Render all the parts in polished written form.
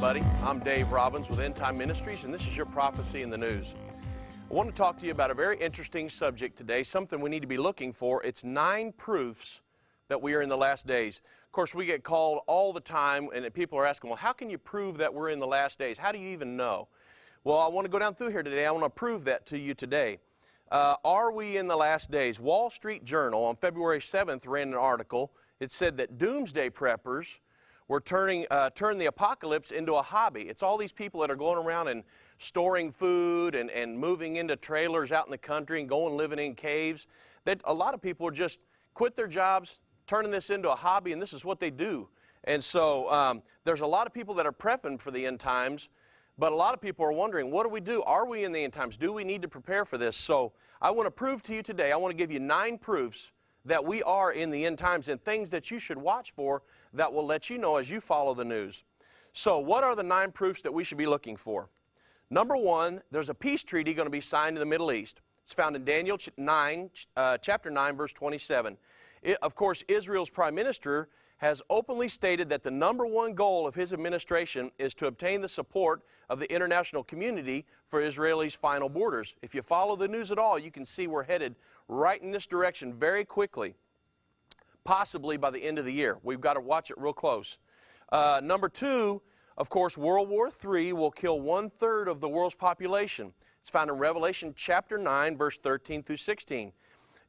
everybody. I'm Dave Robbins with End Time Ministries, and this is your Prophecy in the News. I want to talk to you about a very interesting subject today, something we need to be looking for. It's 9 proofs that we are in the last days. Of course, we get called all the time, and people are asking, well, how can you prove that we're in the last days? How do you even know? Well, I want to go down through here today. I want to prove that to you today. Are we in the last days? Wall Street Journal on February 7th ran an article. It said that doomsday preppers were turn the apocalypse into a hobby. It's all these people that are going around and storing food and moving into trailers out in the country and going living in caves. That a lot of people are just quit their jobs, turning this into a hobby, and this is what they do. And so there's a lot of people that are prepping for the end times, but a lot of people are wondering, what do we do? Are we in the end times? Do we need to prepare for this? So I want to prove to you today, I want to give you 9 proofs that we are in the end times and things that you should watch for that will let you know as you follow the news. So what are the 9 proofs that we should be looking for? Number 1, there's a peace treaty going to be signed in the Middle East. It's found in Daniel chapter 9, verse 27. Of course, Israel's prime minister has openly stated that the number 1 goal of his administration is to obtain the support of the international community for Israel's final borders. If you follow the news at all, you can see we're headed right in this direction very quickly, possibly by the end of the year. We've got to watch it real close. Number 2, of course, World War III will kill 1/3 of the world's population. It's found in Revelation chapter 9, verse 13 through 16.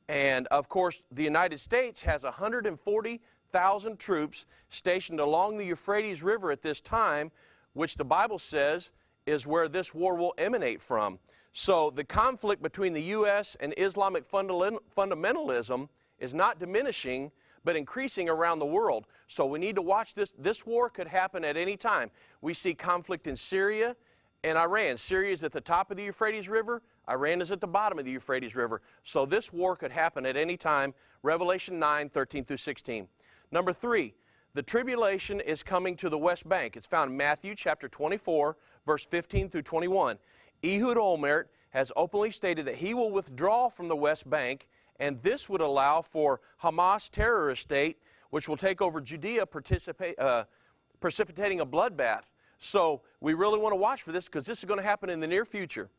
And, of course, the United States has 140,000 troops stationed along the Euphrates River at this time, which the Bible says is where this war will emanate from. So the conflict between the U.S. and Islamic fundamentalism is not diminishing, but increasing around the world. So we need to watch this. This war could happen at any time. We see conflict in Syria and Iran. Syria is at the top of the Euphrates River. Iran is at the bottom of the Euphrates River. So this war could happen at any time. Revelation 9, 13 through 16. Number 3, the tribulation is coming to the West Bank. It's found in Matthew chapter 24, verse 15 through 21. Ehud Olmert has openly stated that he will withdraw from the West Bank, and this would allow for Hamas terrorist state, which will take over Judea, precipitating a bloodbath. So we really want to watch for this because this is going to happen in the near future.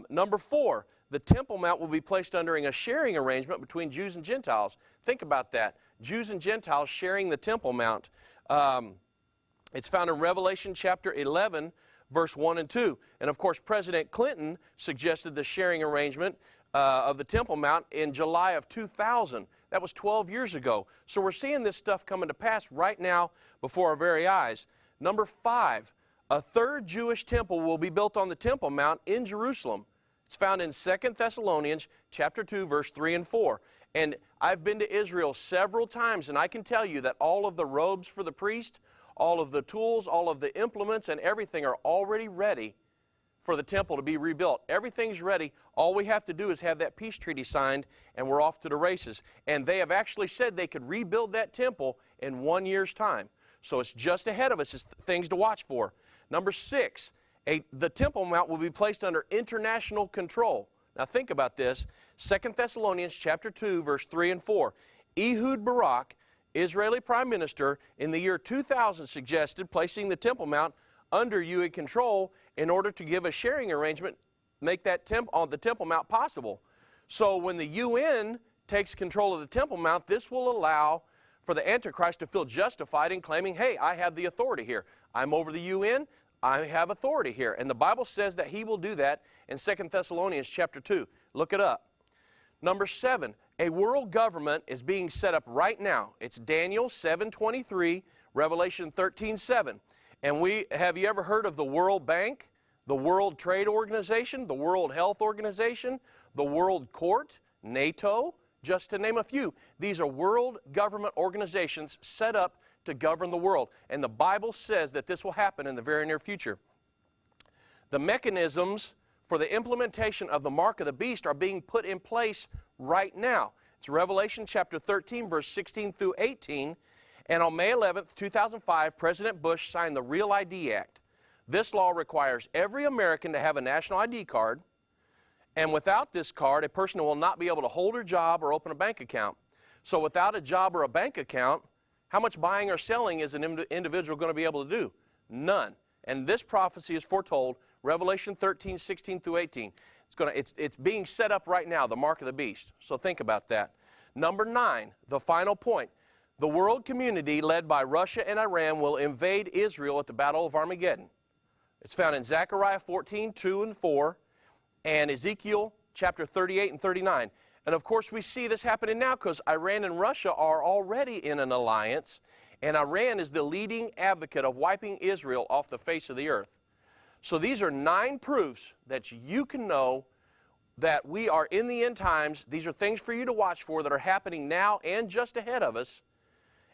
Number 4, the Temple Mount will be placed under a sharing arrangement between Jews and Gentiles. Think about that. Jews and Gentiles sharing the Temple Mount. It's found in Revelation chapter 11, verse 1 and 2. And of course, President Clinton suggested the sharing arrangement of the Temple Mount in July of 2000. That was 12 years ago. So we're seeing this stuff coming to pass right now before our very eyes. Number 5, a 3rd Jewish temple will be built on the Temple Mount in Jerusalem. It's found in 2 Thessalonians chapter 2, verse 3 and 4. And I've been to Israel several times, and I can tell you that all of the robes for the priest, all of the tools, all of the implements, and everything are already ready for the temple to be rebuilt. Everything's ready. All we have to do is have that peace treaty signed, and we're off to the races. And they have actually said they could rebuild that temple in 1 year's time. So it's just ahead of us. It's things to watch for. Number 6, the Temple Mount will be placed under international control. Now think about this. 2 Thessalonians chapter 2, verse 3 and 4. Ehud Barak, Israeli prime minister, in the year 2000 suggested placing the Temple Mount under UN control in order to give a sharing arrangement, make that the Temple Mount possible. So when the UN takes control of the Temple Mount, this will allow for the Antichrist to feel justified in claiming, hey, I have the authority here. I'm over the UN. I have authority here. And the Bible says that he will do that in 2 Thessalonians chapter 2. Look it up. Number 7, a world government is being set up right now. It's Daniel 7:23, Revelation 13:7. And have you ever heard of the World Bank, the World Trade Organization, the World Health Organization, the World Court, NATO, just to name a few? These are world government organizations set up to govern the world. And the Bible says that this will happen in the very near future. The mechanisms for the implementation of the mark of the beast are being put in place right now. It's Revelation chapter 13, verse 16 through 18. And on May 11th, 2005, President Bush signed the Real ID Act. This law requires every American to have a national ID card. And without this card, a person will not be able to hold a job or open a bank account. So without a job or a bank account, how much buying or selling is an individual going to be able to do? None. And this prophecy is foretold, Revelation 13, 16 through 18. It's being set up right now, the mark of the beast. So think about that. Number 9, the final point. The world community led by Russia and Iran will invade Israel at the Battle of Armageddon. It's found in Zechariah 14, 2 and 4, and Ezekiel chapter 38 and 39. And of course we see this happening now because Iran and Russia are already in an alliance, and Iran is the leading advocate of wiping Israel off the face of the earth. So these are 9 proofs that you can know that we are in the end times. These are things for you to watch for that are happening now and just ahead of us,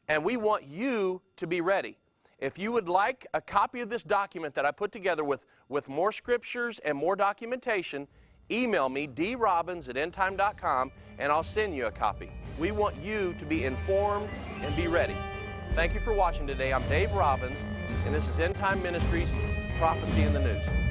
and we want you to be ready. If you would like a copy of this document that I put together with more scriptures and more documentation, email me, drobbins@endtime.com, and I'll send you a copy. We want you to be informed and be ready. Thank you for watching today. I'm Dave Robbins, and this is End Time Ministries, Prophecy in the News.